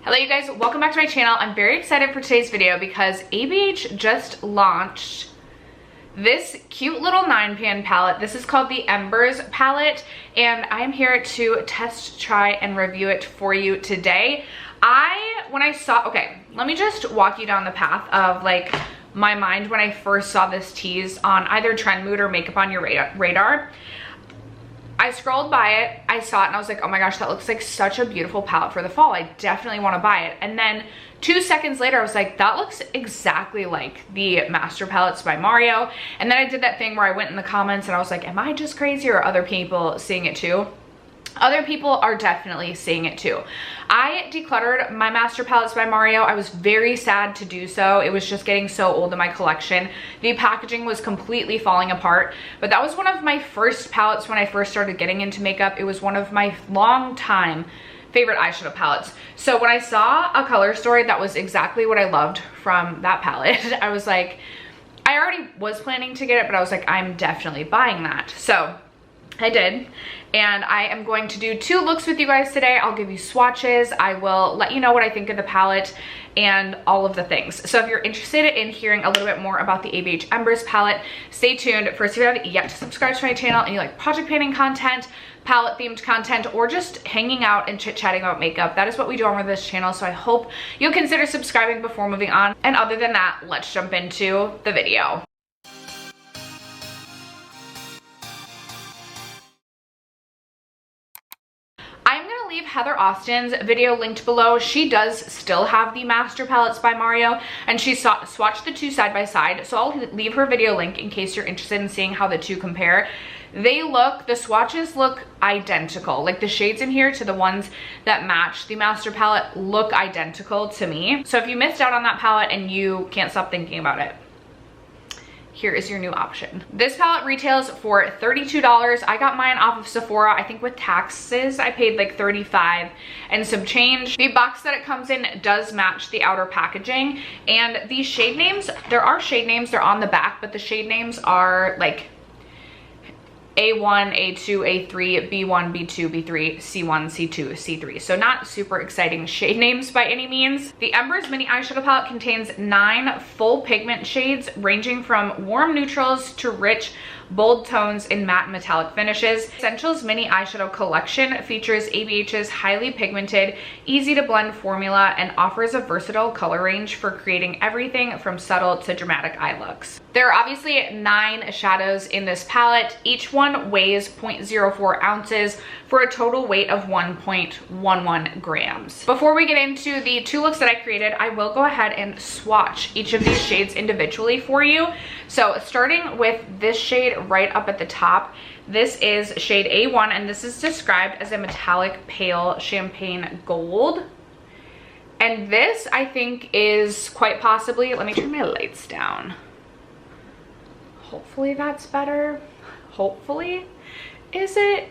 Hello you guys, welcome back to my channel. I'm very excited for today's video because ABH just launched this cute little 9-pan palette. This is called the Embers palette and I'm here to test, try, and review it for you today. Let me just walk you down the path of like my mind when I first saw this tease on either Trend Mood or Makeup on Your Radar. I scrolled by it, I saw it, and I was like, oh my gosh, that looks like such a beautiful palette for the fall. I definitely want to buy it. And then 2 seconds later, I was like, that looks exactly like the Master Palettes by Mario. And then I did that thing where I went in the comments and I was like, am I just crazy or are other people seeing it too? Other people are definitely seeing it too. I decluttered my Master Palettes by Mario. I was very sad to do so. It was just getting so old in my collection. The packaging was completely falling apart, but that was one of my first palettes when I first started getting into makeup. It was one of my long time favorite eyeshadow palettes. So when I saw a color story that was exactly what I loved from that palette, I was like, I already was planning to get it, but I was like, I'm definitely buying that. So I did, and I am going to do 2 looks with you guys today. I'll give you swatches. I will let you know what I think of the palette and all of the things. So if you're interested in hearing a little bit more about the ABH Embers palette, stay tuned. First, if you haven't yet to subscribe to my channel and you like project painting content, palette themed content, or just hanging out and chit-chatting about makeup, that is what we do on this channel. So I hope you'll consider subscribing before moving on. And other than that, let's jump into the video. I'm gonna leave Heather Austin's video linked below. She does still have the Master Palettes by Mario, and she swatched the 2 side by side. So I'll leave her video link in case you're interested in seeing how the 2 compare. The swatches look identical. Like the shades in here to the ones that match the Master Palette look identical to me. So if you missed out on that palette and you can't stop thinking about it, here is your new option. This palette retails for $32. I got mine off of Sephora. I think with taxes, I paid like $35 and some change. The box that it comes in does match the outer packaging. And these shade names, there are shade names, they're on the back, but the shade names are like A1, A2, A3, B1, B2, B3, C1, C2, C3. So not super exciting shade names by any means. The Embers mini eyeshadow palette contains 9 full pigment shades ranging from warm neutrals to rich bold tones in matte metallic finishes. Essentials mini eyeshadow collection features ABH's highly pigmented, easy to blend formula and offers a versatile color range for creating everything from subtle to dramatic eye looks. There are obviously 9 shadows in this palette. Each one weighs 0.04 ounces for a total weight of 1.11 grams. Before we get into the 2 looks that I created, I will go ahead and swatch each of these shades individually for you. So starting with this shade right up at the top, this is shade A1 and this is described as a metallic pale champagne gold. And this I think is quite possibly, let me turn my lights down. Hopefully that's better. Hopefully. Is it?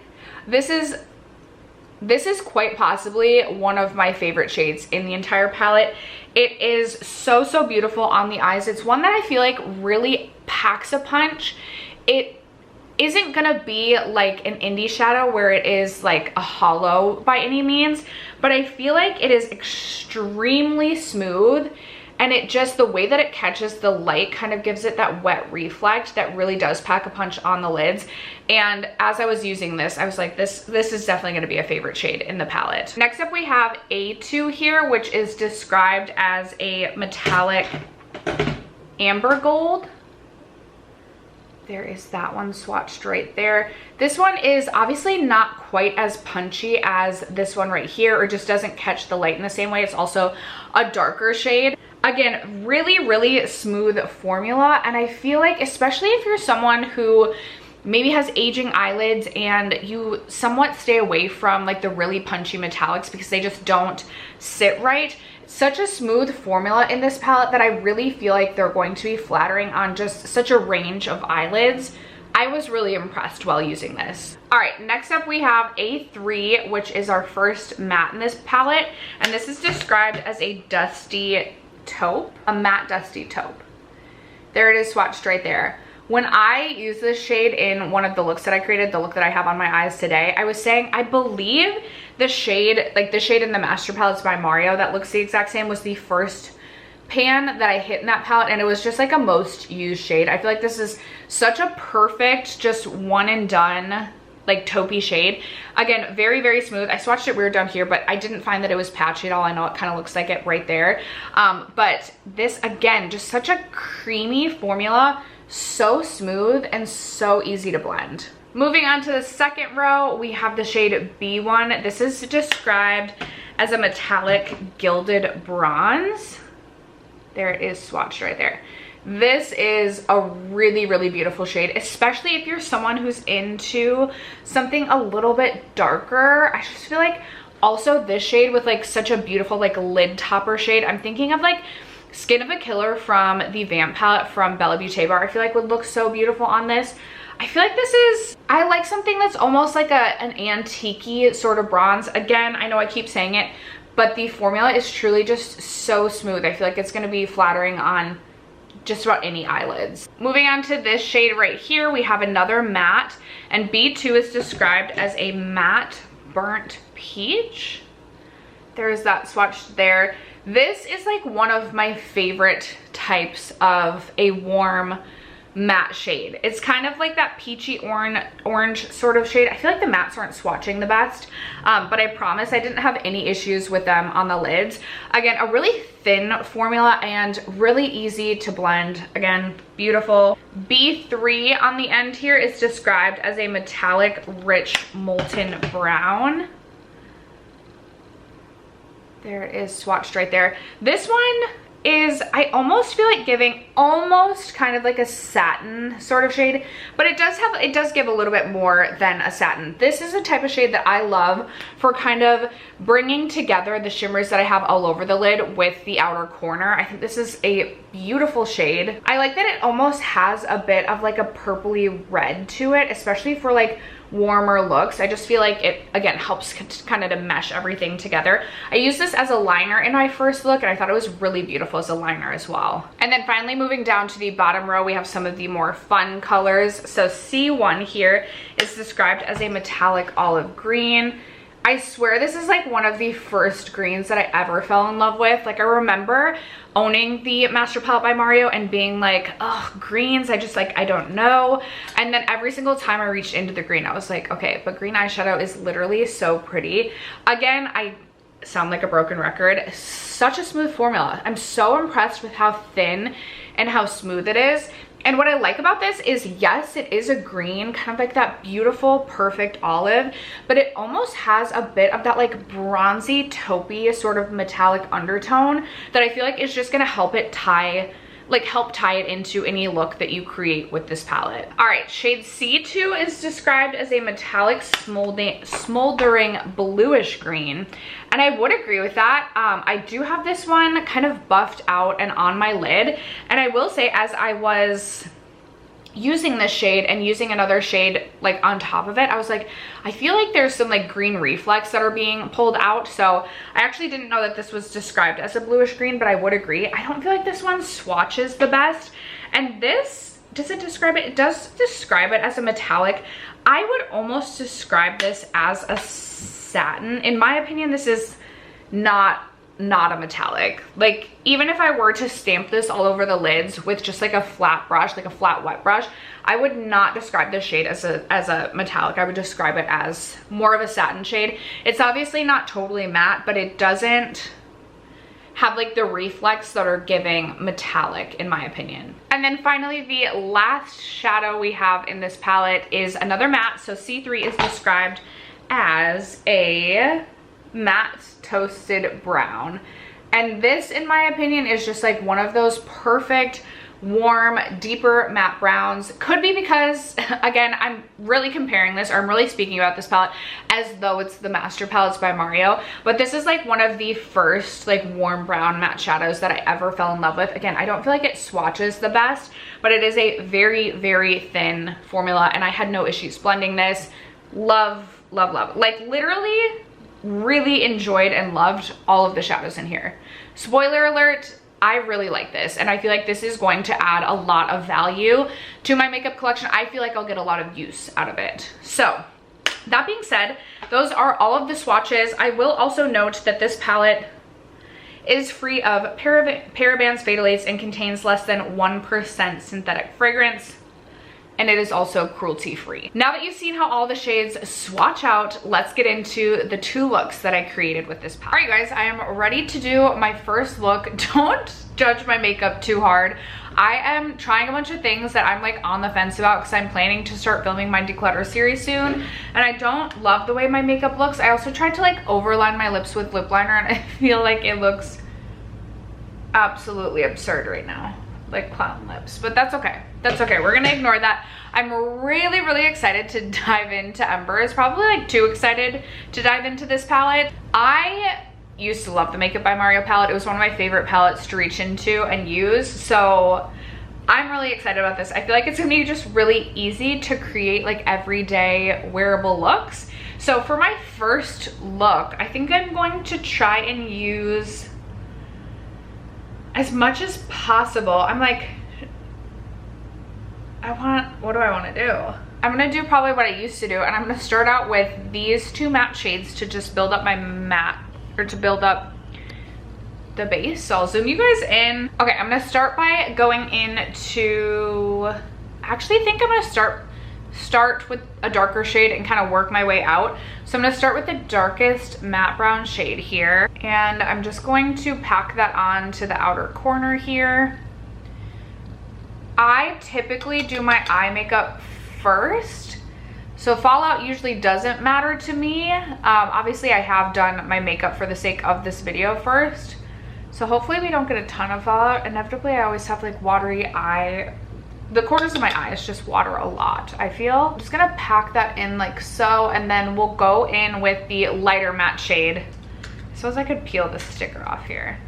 This is quite possibly one of my favorite shades in the entire palette. It is so, so beautiful on the eyes. It's one that I feel like really packs a punch. It isn't gonna be like an indie shadow where it is like a hollow by any means, but I feel like it is extremely smooth. And it just, the way that it catches the light kind of gives it that wet reflect that really does pack a punch on the lids. And as I was using this, I was like, this is definitely gonna be a favorite shade in the palette. Next up we have A2 here, which is described as a metallic amber gold. There is that one swatched right there. This one is obviously not quite as punchy as this one right here, or just doesn't catch the light in the same way. It's also a darker shade. Again, really, really smooth formula. And I feel like, especially if you're someone who maybe has aging eyelids and you somewhat stay away from like the really punchy metallics because they just don't sit right, such a smooth formula in this palette that I really feel like they're going to be flattering on just such a range of eyelids. I was really impressed while using this. All right, next up we have A3, which is our first matte in this palette. And this is described as a dusty taupe, a matte dusty taupe. There it is swatched right there. When I use this shade in one of the looks that I created, the look that I have on my eyes today, I was saying I believe the shade, like the shade in the Master Palettes by Mario that looks the exact same, was the first pan that I hit in that palette, and it was just like a most used shade. I feel like this is such a perfect, just one and done, like taupey shade. Again, very, very smooth. I swatched it weird down here, but I didn't find that it was patchy at all. I know it kind of looks like it right there. But this, again, just such a creamy formula, so smooth and so easy to blend. Moving on to the second row, we have the shade B1. This is described as a metallic gilded bronze. There it is swatched right there. This is a really, really beautiful shade, especially if you're someone who's into something a little bit darker. I just feel like also this shade with like such a beautiful like lid topper shade. I'm thinking of like Skin of a Killer from the Vamp palette from Bella Beauté Bar. I feel like would look so beautiful on this. I feel like this is, I like something that's almost like an antique-y sort of bronze. Again, I know I keep saying it, but the formula is truly just so smooth. I feel like it's going to be flattering on just about any eyelids. Moving on to this shade right here, we have another matte, and B2 is described as a matte burnt peach. There's that swatched there. This is like one of my favorite types of a warm matte shade. It's kind of like that peachy orange sort of shade. I feel like the mattes aren't swatching the best, but I promise I didn't have any issues with them on the lids. Again, a really thin formula and really easy to blend. Again, beautiful. B3 on the end here is described as a metallic rich molten brown. There it is swatched right there. This one is, I almost feel like giving almost kind of like a satin sort of shade, but it does give a little bit more than a satin. This is a type of shade that I love for kind of bringing together the shimmers that I have all over the lid with the outer corner. I think this is a beautiful shade. I like that it almost has a bit of like a purpley red to it, especially for like warmer looks. I just feel like it, again, helps kind of to mesh everything together. I used this as a liner in my first look, and I thought it was really beautiful as a liner as well. And then finally moving down to the bottom row, we have some of the more fun colors. So C1 here is described as a metallic olive green. I swear this is like one of the first greens that I ever fell in love with. Like I remember owning the Master Palette by Mario and being like, oh, greens, I don't know. And then every single time I reached into the green, I was like, okay, but green eyeshadow is literally so pretty. Again, I sound like a broken record. Such a smooth formula. I'm so impressed with how thin and how smooth it is. And what I like about this is, yes, it is a green, kind of like that beautiful, perfect olive, but it almost has a bit of that like bronzy, taupey sort of metallic undertone that I feel like is just gonna help it help tie it into any look that you create with this palette. All right, shade C2 is described as a metallic smoldering bluish green. And I would agree with that. I do have this one kind of buffed out and on my lid. And I will say, as I was using this shade and using another shade like on top of it, I was like, I feel like there's some like green reflex that are being pulled out. So I actually didn't know that this was described as a bluish green, but I would agree. I don't feel like this one swatches the best. And this, does it describe it? It does describe it as a metallic. I would almost describe this as a satin. In my opinion, this is not a metallic. Like, even if I were to stamp this all over the lids with just like a flat brush, like a flat wet brush, I would not describe this shade as a metallic. I would describe it as more of a satin shade. It's obviously not totally matte, but it doesn't have like the reflex that are giving metallic, in my opinion. And then finally, the last shadow we have in this palette is another matte. So C3 is described as a matte toasted brown, and this, in my opinion, is just like one of those perfect warm, deeper matte browns. Could be because, again, I'm really comparing this, or I'm really speaking about this palette as though it's the Master Palettes by Mario, but this is like one of the first like warm brown matte shadows that I ever fell in love with. Again, I don't feel like it swatches the best, but it is a very, very thin formula, and I had no issues blending this. Love, love, love. Like, literally really enjoyed and loved all of the shadows in here. Spoiler alert, I really like this, and I feel like this is going to add a lot of value to my makeup collection. I feel like I'll get a lot of use out of it. So that being said, those are all of the swatches. I will also note that this palette is free of parabens, phthalates, and contains less than 1% synthetic fragrance. And it is also cruelty free. Now that you've seen how all the shades swatch out, let's get into the 2 looks that I created with this palette. All right guys, I am ready to do my first look. Don't judge my makeup too hard. I am trying a bunch of things that I'm like on the fence about because I'm planning to start filming my declutter series soon. And I don't love the way my makeup looks. I also tried to like overline my lips with lip liner and I feel like it looks absolutely absurd right now. Like clown lips, but that's okay. That's okay. We're gonna ignore that. I'm really excited to dive into Embers. Probably like too excited to dive into this palette. I used to love the Makeup by Mario palette. It was one of my favorite palettes to reach into and use. So I'm really excited about this. I feel like it's gonna be just really easy to create like everyday wearable looks. So for my first look, I think I'm going to try and use as much as possible. I'm like, what do I want to do? I'm gonna do probably what I used to do, and I'm gonna start out with these 2 matte shades to just build up my matte, or to build up the base. So I'll zoom you guys in. Okay, I'm gonna start by going into, actually I think I'm gonna start with a darker shade and kind of work my way out. So I'm gonna start with the darkest matte brown shade here, and I'm just going to pack that on to the outer corner here. I typically do my eye makeup first, so fallout usually doesn't matter to me. Obviously I have done my makeup for the sake of this video first, so hopefully we don't get a ton of fallout. Inevitably I always have like watery eye. The corners of my eyes just water a lot, I feel. I'm just gonna pack that in like so, and then we'll go in with the lighter matte shade. I suppose I could peel the sticker off here.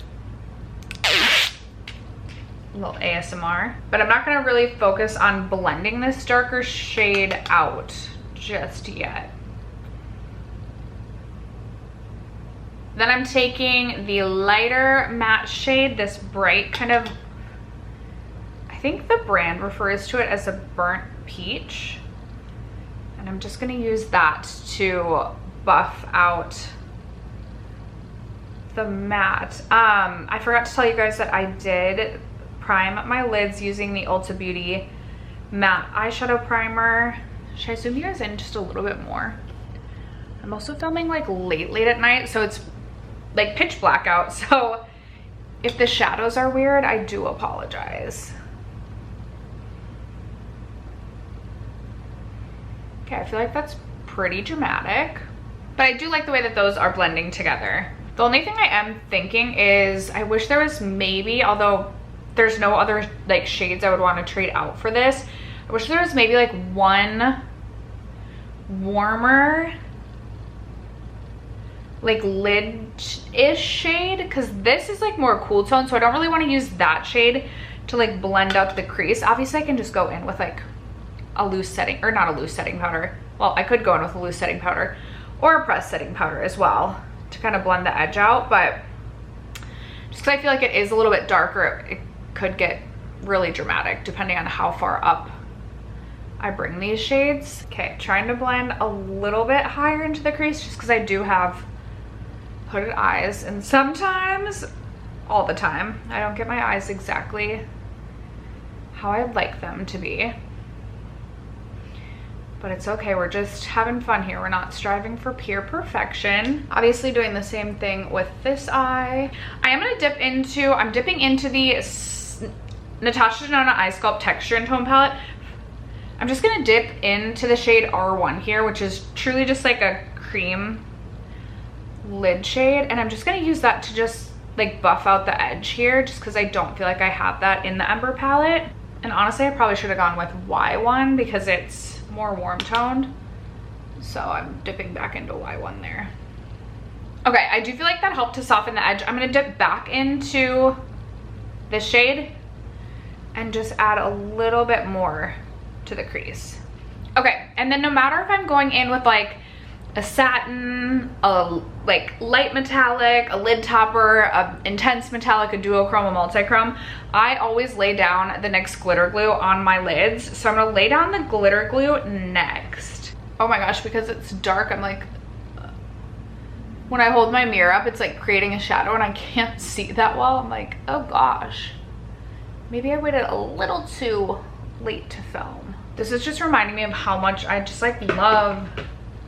A little ASMR. But I'm not gonna really focus on blending this darker shade out just yet. Then I'm taking the lighter matte shade, this bright kind of, I think the brand refers to it as a burnt peach. And I'm just gonna use that to buff out the matte. I forgot to tell you guys that I did prime my lids using the Ulta Beauty matte eyeshadow primer. Should I zoom you guys in just a little bit more? I'm also filming like late at night, so it's like pitch black out. So if the shadows are weird, I do apologize. Okay, I feel like that's pretty dramatic, but I do like the way that those are blending together. The only thing I am thinking is I wish there was maybe, although there's no other like shades I would want to trade out for this, I wish there was maybe like one warmer like lid-ish shade, because this is like more cool tone, so I don't really want to use that shade to like blend up the crease. Obviously I can just go in with like a loose setting, or not a loose setting powder. Well, I could go in with a loose setting powder or a pressed setting powder as well to kind of blend the edge out, but just because I feel like it is a little bit darker, it could get really dramatic depending on how far up I bring these shades. Okay, trying to blend a little bit higher into the crease just because I do have hooded eyes, and sometimes, all the time, I don't get my eyes exactly how I'd like them to be. But it's okay, we're just having fun here. We're not striving for pure perfection. Obviously doing the same thing with this eye. I am gonna I'm dipping into the Natasha Denona Eye Sculpt Texture and Tone Palette. I'm just gonna dip into the shade R1 here, which is truly just like a cream lid shade. And I'm just gonna use that to just like buff out the edge here, just because I don't feel like I have that in the Ember palette. And honestly, I probably should have gone with Y1 because it's more warm toned, so I'm dipping back into Y1 there. Okay, I do feel like that helped to soften the edge. I'm gonna dip back into this shade and just add a little bit more to the crease. Okay, and then no matter if I'm going in with like a satin, a like light metallic, a lid topper, a intense metallic, a duochrome, a multi-chrome. I always lay down the NYX glitter glue on my lids. So I'm gonna lay down the glitter glue next. Oh my gosh, because it's dark, I'm like, when I hold my mirror up, it's like creating a shadow and I can't see that well. I'm like, oh gosh, maybe I waited a little too late to film. This is just reminding me of how much I just like love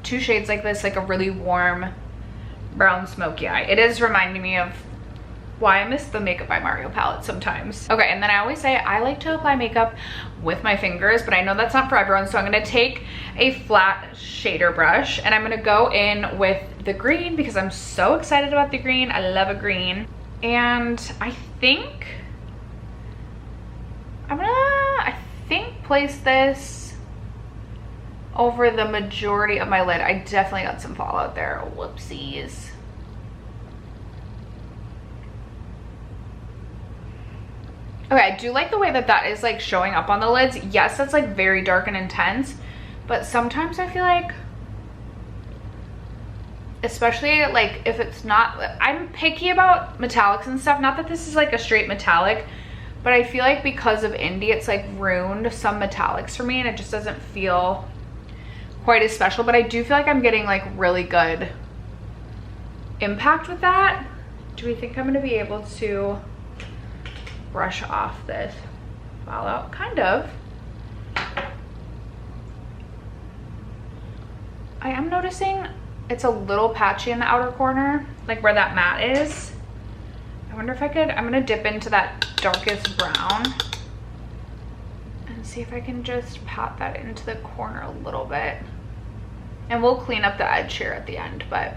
two shades like this, like a really warm brown smoky eye. It is reminding me of why I miss the Makeup by Mario palette sometimes. Okay, and then I always say I like to apply makeup with my fingers, but I know that's not for everyone, so I'm gonna take a flat shader brush and I'm gonna go in with the green because I'm so excited about the green. I love a green. And I think place this over the majority of my lid. I definitely got some fallout there. Whoopsies. Okay, I do like the way that that is like showing up on the lids. Yes, that's like very dark and intense, but sometimes I feel like, especially like if it's not, I'm picky about metallics and stuff. Not that this is like a straight metallic, but I feel like because of indie, it's like ruined some metallics for me and it just doesn't feel quite as special. But I do feel like I'm getting like really good impact with that. Do we think I'm gonna be able to brush off this fallout? Kind of. I am noticing it's a little patchy in the outer corner, like where that matte is. I wonder if I could, I'm gonna dip into that darkest brown and see if I can just pat that into the corner a little bit. And we'll clean up the edge here at the end, but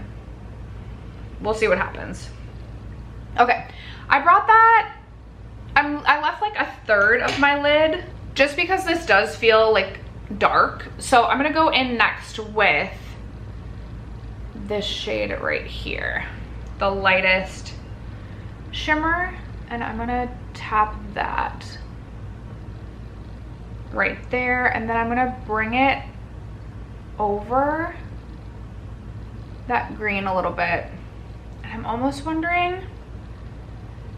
we'll see what happens. Okay, I brought that, I left like a third of my lid just because this does feel like dark. So I'm gonna go in next with this shade right here, the lightest shimmer, and I'm gonna tap that right there, and then I'm gonna bring it over that green a little bit. And I'm almost wondering,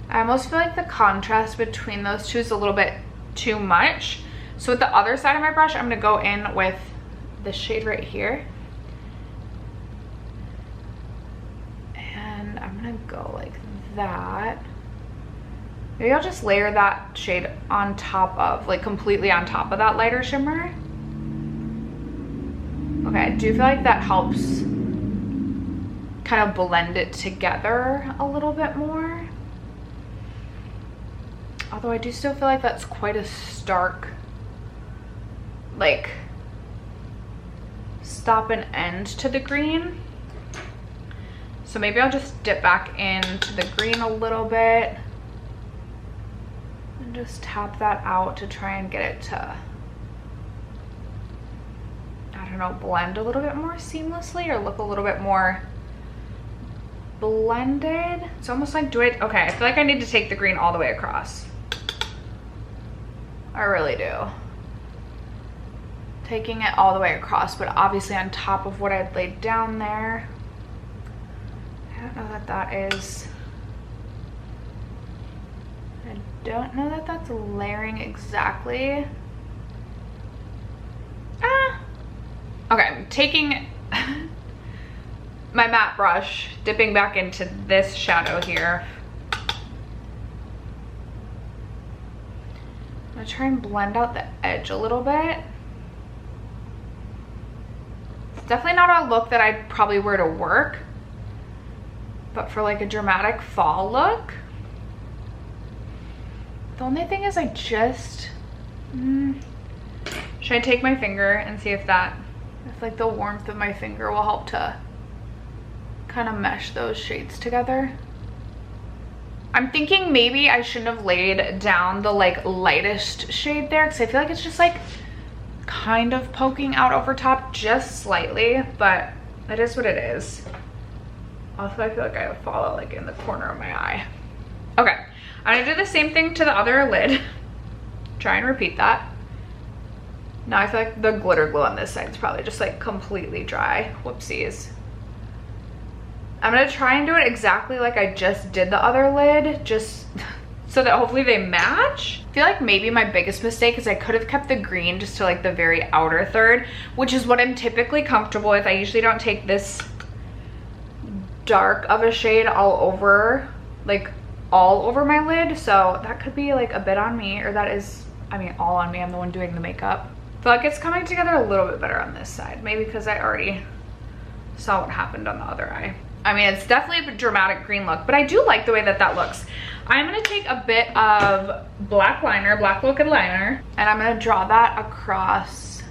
I almost feel like the contrast between those two is a little bit too much. So with the other side of my brush, I'm gonna go in with this shade right here. And I'm gonna go like that. Maybe I'll just layer that shade on top of, like completely on top of that lighter shimmer. Okay, I do feel like that helps kind of blend it together a little bit more. Although I do still feel like that's quite a stark, like, stop and end to the green. So maybe I'll just dip back into the green a little bit and just tap that out to try and get it to, I don't know, blend a little bit more seamlessly or look a little bit more blended. It's almost like, okay, I feel like I need to take the green all the way across. I really do. Taking it all the way across, but obviously on top of what I'd laid down there. I don't know that that is, I don't know that that's layering exactly. Okay, I'm taking my matte brush, dipping back into this shadow here. I'm gonna try and blend out the edge a little bit. It's definitely not a look that I'd probably wear to work, but for like a dramatic fall look. The only thing is I just, should I take my finger and see if like the warmth of my finger will help to kind of mesh those shades together? I'm thinking maybe I shouldn't have laid down the like lightest shade there because I feel like it's just like kind of poking out over top just slightly, but it is what it is. Also, I feel like I have fallout like in the corner of my eye. Okay, I'm gonna do the same thing to the other lid. Try and repeat that. Now I feel like the glitter glue on this side is probably just like completely dry. Whoopsies. I'm gonna try and do it exactly like I just did the other lid, just so that hopefully they match. I feel like maybe my biggest mistake is I could have kept the green just to like the very outer third, which is what I'm typically comfortable with. I usually don't take this dark of a shade all over, like all over my lid. So that could be like a bit on me, or that is, I mean, all on me. I'm the one doing the makeup. I feel like it's coming together a little bit better on this side. Maybe because I already saw what happened on the other eye. I mean, it's definitely a dramatic green look, but I do like the way that that looks. I'm gonna take a bit of black liner, black liquid liner, and I'm gonna draw that across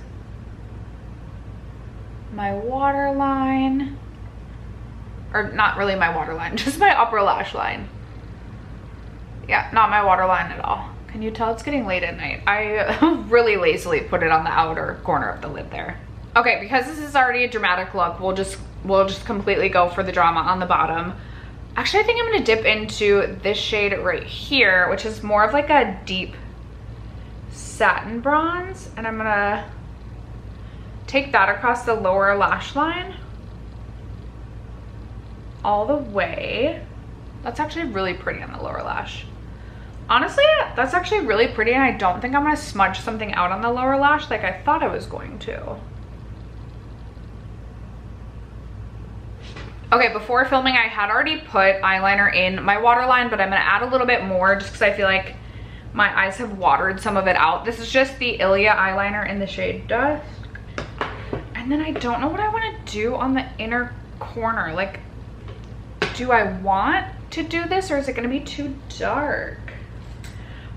my waterline. Or not really my waterline, just my upper lash line. Yeah, not my waterline at all. Can you tell it's getting late at night? I really lazily put it on the outer corner of the lid there. Okay, because this is already a dramatic look, we'll just completely go for the drama on the bottom. Actually, I think I'm gonna dip into this shade right here, which is more of like a deep satin bronze, and I'm gonna take that across the lower lash line all the way. That's actually really pretty on the lower lash. Honestly, that's actually really pretty, and I don't think I'm gonna smudge something out on the lower lash like I thought I was going to. Okay, before filming, I had already put eyeliner in my waterline, but I'm gonna add a little bit more just because I feel like my eyes have watered some of it out. This is just the Ilia eyeliner in the shade Dusk. And then I don't know what I wanna do on the inner corner. Like, do I want to do this, or is it gonna be too dark?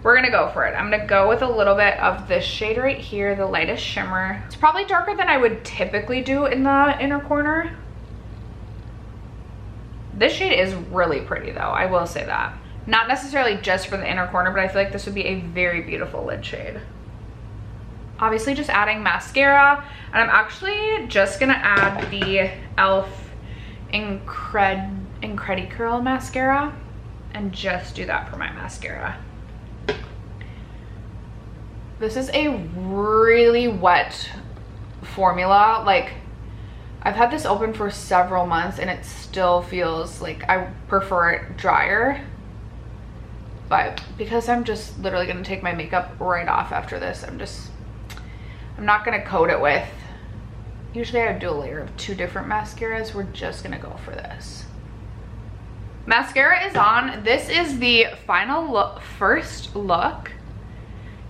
We're gonna go for it. I'm gonna go with a little bit of this shade right here, the lightest shimmer. It's probably darker than I would typically do in the inner corner. This shade is really pretty though, I will say that. Not necessarily just for the inner corner, but I feel like this would be a very beautiful lid shade. Obviously just adding mascara, and I'm actually just gonna add the e.l.f. Incredi-Curl mascara and just do that for my mascara. This is a really wet formula. Like, I've had this open for several months and it still feels like I prefer it drier. But because I'm just literally gonna take my makeup right off after this, I'm not gonna coat it with, usually I would do a layer of 2 different mascaras. We're just gonna go for this. Mascara is on. This is the final look, first look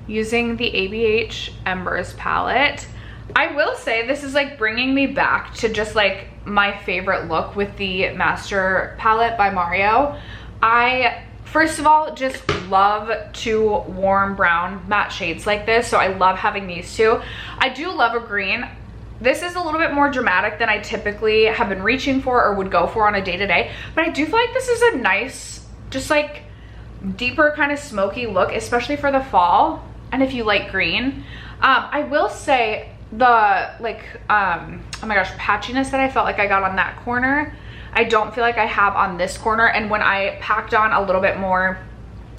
using the ABH Embers palette. I will say this is like bringing me back to just like my favorite look with the Master palette by Mario. I, first of all, just love 2 warm brown matte shades like this, so I love having these 2. I do love a green. This is a little bit more dramatic than I typically have been reaching for or would go for on a day-to-day, but I do feel like this is a nice, just like deeper kind of smoky look, especially for the fall. And if you like green, I will say the like, oh my gosh, patchiness that I felt like I got on that corner, I don't feel like I have on this corner. And when I packed on a little bit more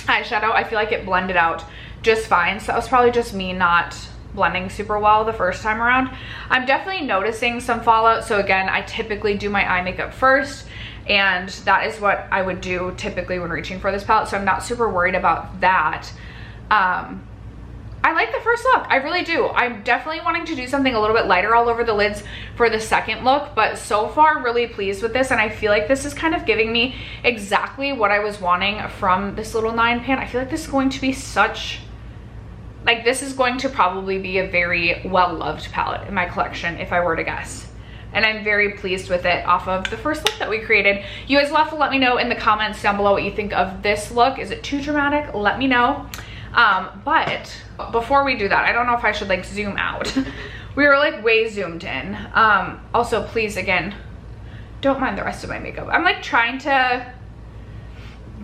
eyeshadow, I feel like it blended out just fine. So that was probably just me not blending super well the first time around. I'm definitely noticing some fallout. So again, I typically do my eye makeup first, and that is what I would do typically when reaching for this palette. So I'm not super worried about that. I like the first look, I really do. I'm definitely wanting to do something a little bit lighter all over the lids for the second look, but so far really pleased with this, and I feel like this is kind of giving me exactly what I was wanting from this little 9 pan. I feel like this is going to be such, like, this is going to probably be a very well-loved palette in my collection if I were to guess. And I'm very pleased with it off of the first look that we created. You guys will have to let me know in the comments down below what you think of this look. Is it too dramatic? Let me know. But before we do that, I don't know if I should like zoom out. We were like way zoomed in. Also, please, again, don't mind the rest of my makeup. I'm like trying to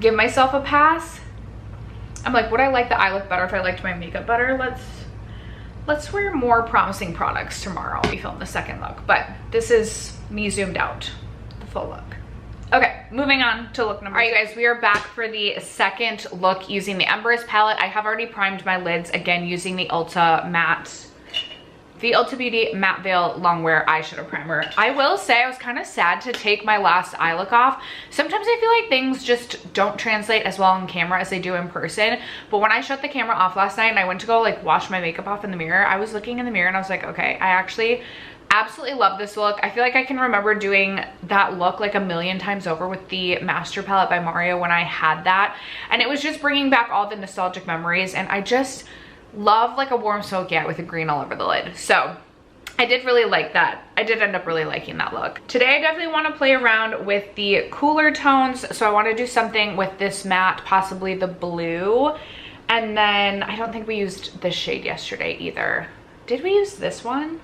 give myself a pass. I'm like, would I like the eye look better if I liked my makeup better? Let's wear more promising products tomorrow when we film the second look. But this is me zoomed out, the full look. Okay, moving on to look number 2. All right, you guys, we are back for the second look using the Embers palette. I have already primed my lids, again, using the Ulta Matte the Ulta Beauty Matte Veil Longwear Eyeshadow Primer. I will say I was kind of sad to take my last eye look off. Sometimes I feel like things just don't translate as well on camera as they do in person. But when I shut the camera off last night and I went to go like wash my makeup off in the mirror, I was looking in the mirror and I was like, okay, I actually absolutely love this look. I feel like I can remember doing that look like a million times over with the Master Palette by Mario when I had that. And it was just bringing back all the nostalgic memories, and I just love like a warm smoky eye with a green all over the lid. So I did really like that. I did end up really liking that look. Today I definitely want to play around with the cooler tones. So I want to do something with this matte, possibly the blue. And then I don't think we used this shade yesterday either. Did we use this one?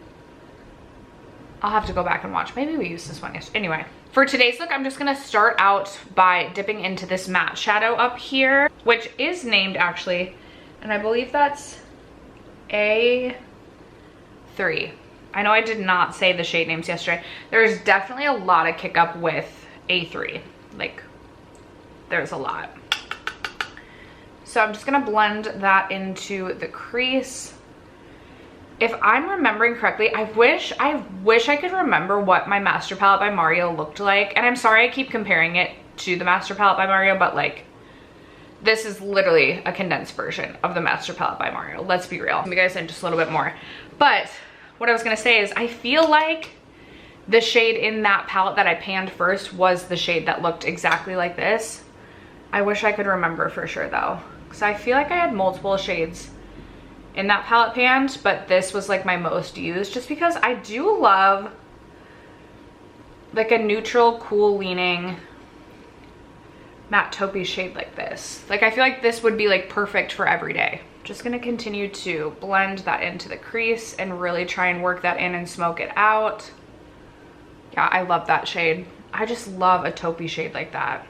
I'll have to go back and watch. Maybe we used this one yesterday. Anyway, for today's look, I'm just gonna start out by dipping into this matte shadow up here, which is named actually, and I believe that's A3. I know I did not say the shade names yesterday. There's definitely a lot of kick up with A3. Like, there's a lot. So I'm just gonna blend that into the crease. If I'm remembering correctly, I wish I could remember what my Master Palette by Mario looked like. And I'm sorry I keep comparing it to the Master Palette by Mario, but like, this is literally a condensed version of the Master Palette by Mario. Let's be real. Let me guys in just a little bit more. But what I was gonna say is I feel like the shade in that palette that I panned first was the shade that looked exactly like this. I wish I could remember for sure though, because I feel like I had multiple shades in that palette panned, but this was like my most used, just because I do love like a neutral, cool leaning matte taupey shade like this. Like, I feel like this would be like perfect for every day. Just gonna continue to blend that into the crease and really try and work that in and smoke it out. Yeah, I love that shade. I just love a taupey shade like that.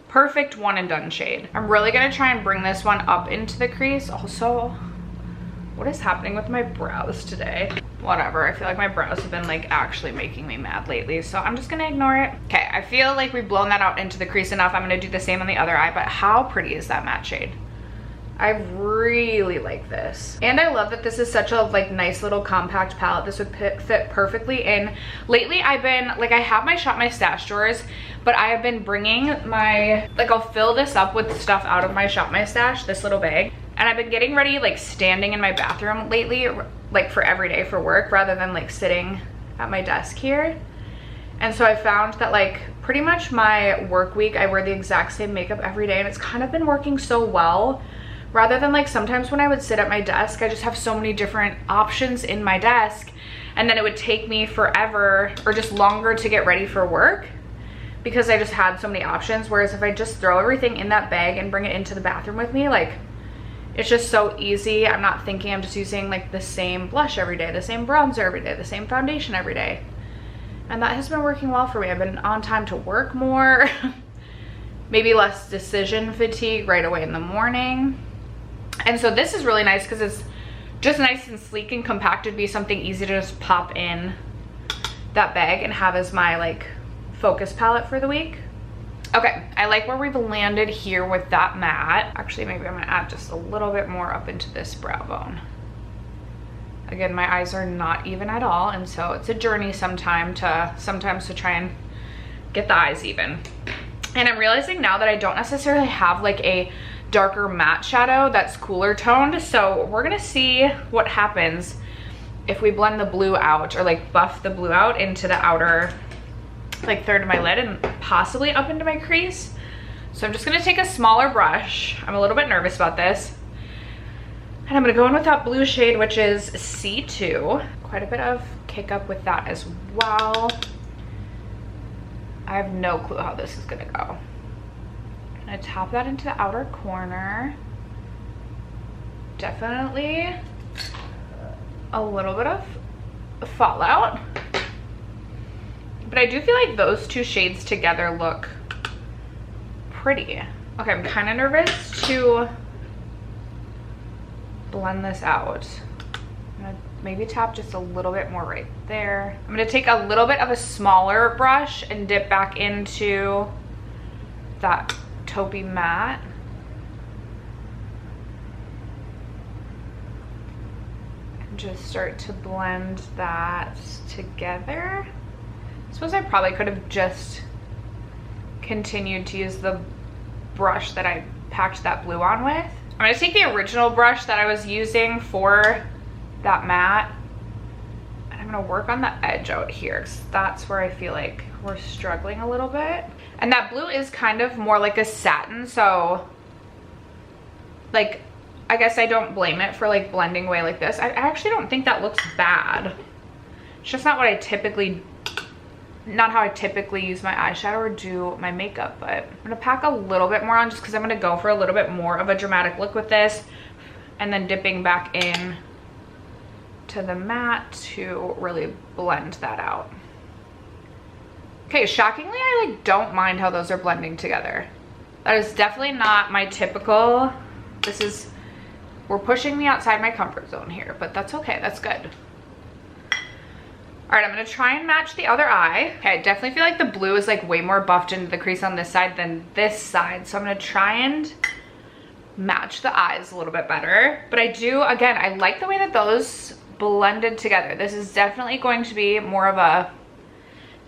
Perfect one and done shade. I'm really gonna try and bring this one up into the crease. Also, what is happening with my brows today? Whatever, I feel like my brows have been like actually making me mad lately, so I'm just gonna ignore it. Okay, I feel like we've blown that out into the crease enough. I'm gonna do the same on the other eye, but how pretty is that matte shade? I really like this. And I love that this is such a like nice little compact palette. This would fit perfectly in. Lately I've been, like, I have my Shop My Stash drawers, but I have been bringing my, like, I'll fill this up with stuff out of my Shop My Stash, this little bag. And I've been getting ready, like, standing in my bathroom lately, like, for every day for work, rather than like sitting at my desk here. And so I found that like pretty much my work week, I wear the exact same makeup every day, and it's kind of been working so well. Rather than like sometimes when I would sit at my desk, I just have so many different options in my desk, and then it would take me forever or just longer to get ready for work because I just had so many options. Whereas if I just throw everything in that bag and bring it into the bathroom with me, like, it's just so easy. I'm not thinking, I'm just using like the same blush every day, the same bronzer every day, the same foundation every day. And that has been working well for me. I've been on time to work more, maybe less decision fatigue right away in the morning. And so this is really nice because it's just nice and sleek and compact. It'd be something easy to just pop in that bag and have as my like focus palette for the week. Okay, I like where we've landed here with that matte. Actually, maybe I'm gonna add just a little bit more up into this brow bone. Again, my eyes are not even at all, and so it's a journey sometimes to try and get the eyes even. And I'm realizing now that I don't necessarily have like a darker matte shadow that's cooler toned, so we're gonna see what happens if we blend the blue out, or like buff the blue out into the outer like third of my lid and possibly up into my crease. So I'm just gonna take a smaller brush. I'm a little bit nervous about this. And I'm gonna go in with that blue shade, which is C2. Quite a bit of kick up with that as well. I have no clue how this is gonna go. I'm gonna tap that into the outer corner. Definitely a little bit of fallout. But I do feel like those two shades together look pretty. Okay, I'm kind of nervous to blend this out. I'm gonna maybe tap just a little bit more right there. I'm gonna take a little bit of a smaller brush and dip back into that taupey matte. And just start to blend that together. I suppose I probably could have just continued to use the brush that I packed that blue on with. I'm gonna take the original brush that I was using for that matte, and I'm gonna work on the edge out here, because that's where I feel like we're struggling a little bit. And that blue is kind of more like a satin, so like, I guess I don't blame it for like blending away like this. I actually don't think that looks bad. It's just not what I typically, not how I typically use my eyeshadow or do my makeup, but I'm gonna pack a little bit more on just because I'm gonna go for a little bit more of a dramatic look with this, and then dipping back in to the matte to really blend that out. Okay, shockingly, I like don't mind how those are blending together. That is definitely not my typical, this is, we're pushing me outside my comfort zone here, but that's okay, that's good. All right, I'm gonna try and match the other eye. Okay, I definitely feel like the blue is like way more buffed into the crease on this side than this side, so I'm gonna try and match the eyes a little bit better. But I do, again, I like the way that those blended together. This is definitely going to be more of a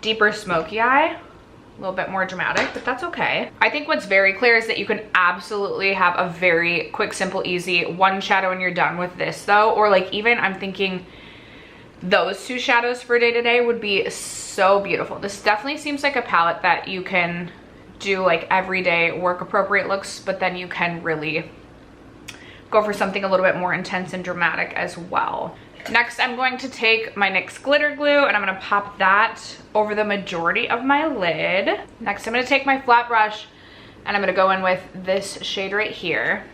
deeper smoky eye, a little bit more dramatic, but that's okay. I think what's very clear is that you can absolutely have a very quick, simple, easy one shadow and you're done with this though. Or like even I'm thinking those two shadows for day to day would be so beautiful. This definitely seems like a palette that you can do like everyday work appropriate looks, but then you can really go for something a little bit more intense and dramatic as well. Next, I'm going to take my NYX glitter glue and I'm gonna pop that over the majority of my lid. Next, I'm gonna take my flat brush and I'm gonna go in with this shade right here.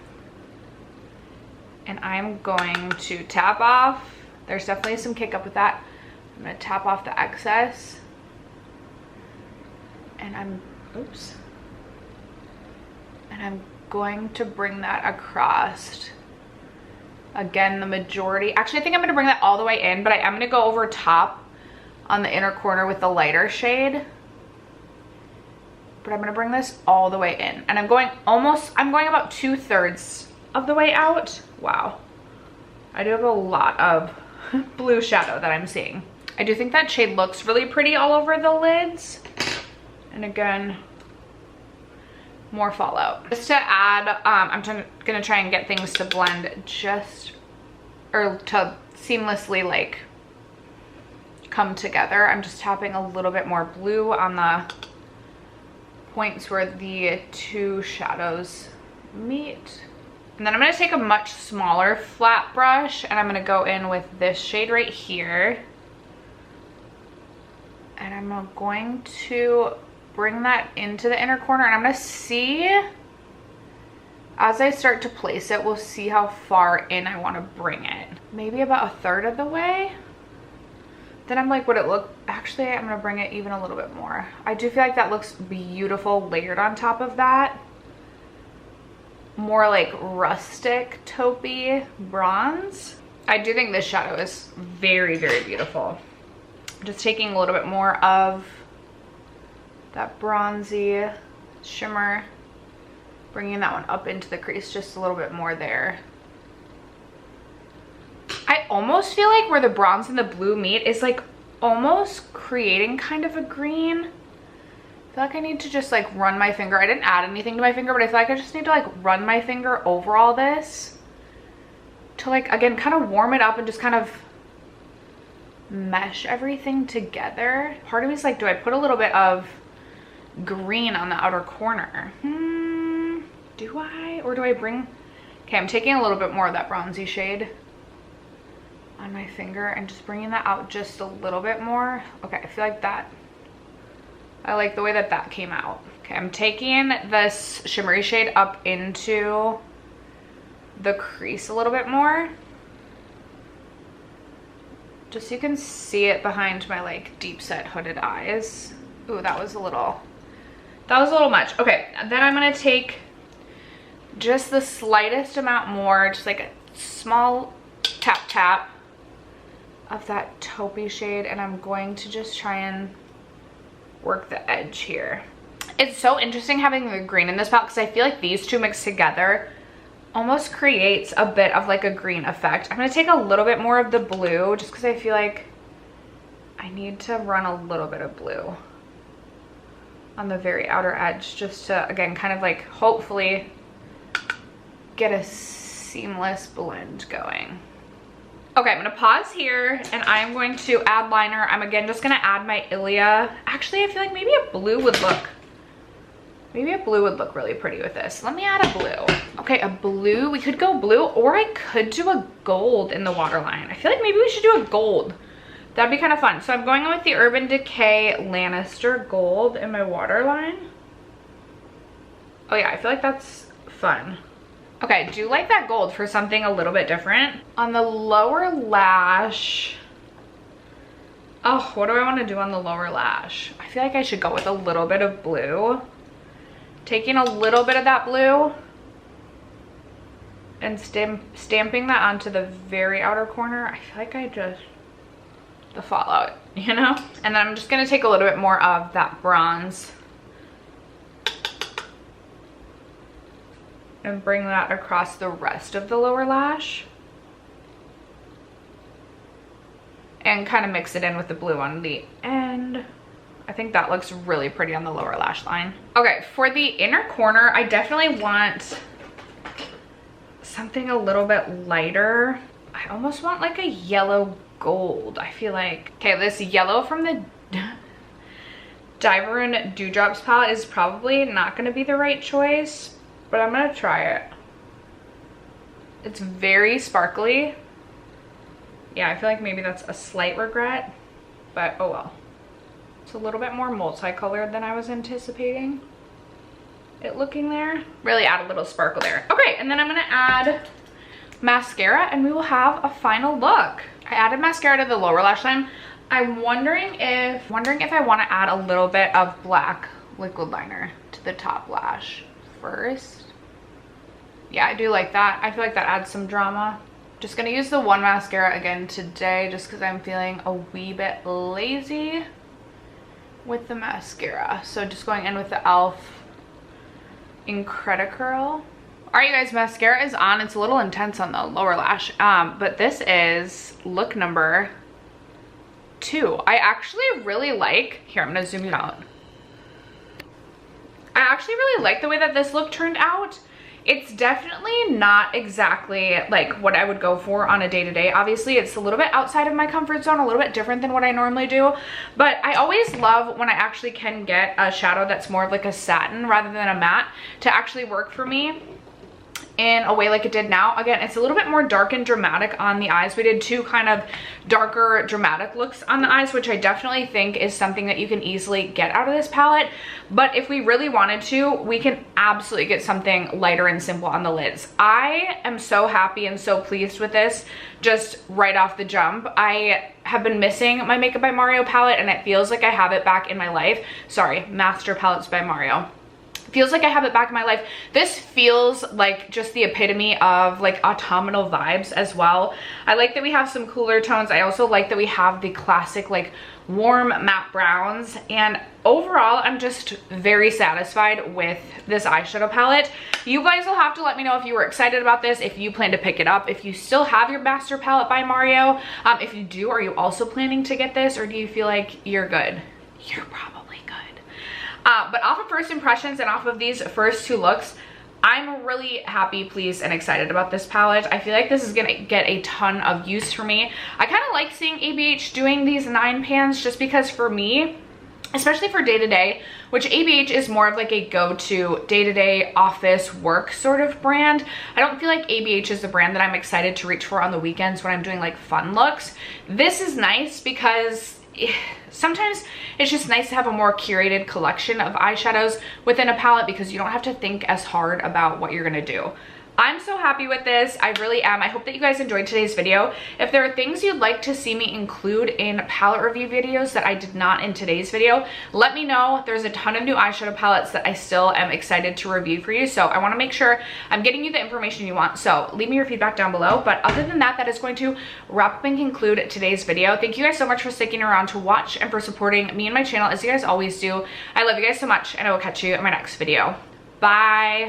And I'm going to tap off. There's definitely some kick up with that. I'm gonna tap off the excess. And I'm going to bring that across. Again, the majority, actually I think I'm gonna bring that all the way in, but I am gonna go over top on the inner corner with the lighter shade. But I'm gonna bring this all the way in. And I'm going about 2/3 of the way out. Wow. I do have a lot of blue shadow that I'm seeing. I do think that shade looks really pretty all over the lids. And again, more fallout. Just to add, I'm gonna try and get things to blend or to seamlessly like come together. I'm just tapping a little bit more blue on the points where the two shadows meet. And then I'm gonna take a much smaller flat brush and I'm gonna go in with this shade right here. And I'm going to bring that into the inner corner, and I'm gonna see, as I start to place it, we'll see how far in I wanna bring it. Maybe about 1/3 of the way. Then I'm like, would it look, actually I'm gonna bring it even a little bit more. I do feel like that looks beautiful layered on top of that. More like rustic taupey bronze. I do think this shadow is very, very beautiful. Just taking a little bit more of that bronzy shimmer, bringing that one up into the crease just a little bit more there. I almost feel like where the bronze and the blue meet is like almost creating kind of a green. I feel like I need to just like run my finger. I didn't add anything to my finger, but I feel like I just need to like run my finger over all this to like, again, kind of warm it up and just kind of mesh everything together. Part of me is like, do I put a little bit of green on the outer corner? Do I? Or do I bring... Okay, I'm taking a little bit more of that bronzy shade on my finger and just bringing that out just a little bit more. Okay, I feel like that... I like the way that that came out. Okay, I'm taking this shimmery shade up into the crease a little bit more. Just so you can see it behind my like deep set hooded eyes. Ooh, that was a little much. Okay, then I'm gonna take just the slightest amount more, just like a small tap of that taupey shade, and I'm going to just try and work the edge here. It's so interesting having the green in this palette because I feel like these two mixed together almost creates a bit of like a green effect. I'm gonna take a little bit more of the blue just because I feel like I need to run a little bit of blue on the very outer edge just to, again, kind of like hopefully get a seamless blend going. Okay, I'm gonna pause here and I'm going to add liner. I'm again just gonna add my Ilia. Actually, I feel like maybe a blue would look really pretty with this. Let me add a blue. Okay, a blue, we could go blue, or I could do a gold in the waterline. I feel like maybe we should do a gold. That'd be kind of fun. So I'm going with the Urban Decay Lannister Gold in my waterline. Oh yeah, I feel like that's fun. Okay, I do like that gold for something a little bit different. On the lower lash, oh, what do I want to do on the lower lash? I feel like I should go with a little bit of blue. Taking a little bit of that blue and stamping that onto the very outer corner. I feel like the fallout, you know? And then I'm just gonna take a little bit more of that bronze and bring that across the rest of the lower lash. And kind of mix it in with the blue on the end. I think that looks really pretty on the lower lash line. Okay, for the inner corner, I definitely want something a little bit lighter. I almost want like a yellow gold, I feel like. Okay, this yellow from the Diver and Dewdrops palette is probably not gonna be the right choice, but I'm gonna try it. It's very sparkly. Yeah, I feel like maybe that's a slight regret, but oh well. It's a little bit more multicolored than I was anticipating it looking there. Really add a little sparkle there. Okay, and then I'm gonna add mascara and we will have a final look. I added mascara to the lower lash line. I'm wondering if I want to add a little bit of black liquid liner to the top lash first. Yeah, I do like that. I feel like that adds some drama. Just gonna use the one mascara again today just because I'm feeling a wee bit lazy with the mascara. So just going in with the e.l.f. Incredicurl. All right, you guys, mascara is on. It's a little intense on the lower lash, but this is look number 2. I actually really like, here, I'm gonna zoom you out. I actually really like the way that this look turned out. It's definitely not exactly like what I would go for on a day-to-day. Obviously, it's a little bit outside of my comfort zone, a little bit different than what I normally do. But I always love when I actually can get a shadow that's more of like a satin rather than a matte to actually work for me in a way like it did now. Again, it's a little bit more dark and dramatic on the eyes. We did 2 kind of darker dramatic looks on the eyes, which I definitely think is something that you can easily get out of this palette. But if we really wanted to, we can absolutely get something lighter and simple on the lids. I am so happy and so pleased with this just right off the jump. I have been missing my Makeup by Mario palette and it feels like I have it back in my life. Sorry, Master Palettes by Mario. Feels like I have it back in my life. This feels like just the epitome of like autumnal vibes as well. I like that we have some cooler tones. I also like that we have the classic like warm matte browns, and overall I'm just very satisfied with this eyeshadow palette. You guys will have to let me know if you were excited about this, if you plan to pick it up, if you still have your Master Palette by Mario. If you do, are you also planning to get this, or do you feel like you're good? You're probably good. But off of first impressions and off of these first 2 looks, I'm really happy, pleased, and excited about this palette. I feel like this is gonna get a ton of use for me. I kind of like seeing ABH doing these 9 pans just because for me, especially for day-to-day, which ABH is more of like a go-to day-to-day office work sort of brand. I don't feel like ABH is the brand that I'm excited to reach for on the weekends when I'm doing like fun looks. This is nice because sometimes it's just nice to have a more curated collection of eyeshadows within a palette because you don't have to think as hard about what you're gonna do. I'm so happy with this. I really am. I hope that you guys enjoyed today's video. If there are things you'd like to see me include in palette review videos that I did not in today's video, let me know. There's a ton of new eyeshadow palettes that I still am excited to review for you. So I want to make sure I'm getting you the information you want. So leave me your feedback down below. But other than that, that is going to wrap up and conclude today's video. Thank you guys so much for sticking around to watch and for supporting me and my channel as you guys always do. I love you guys so much, and I will catch you in my next video. Bye.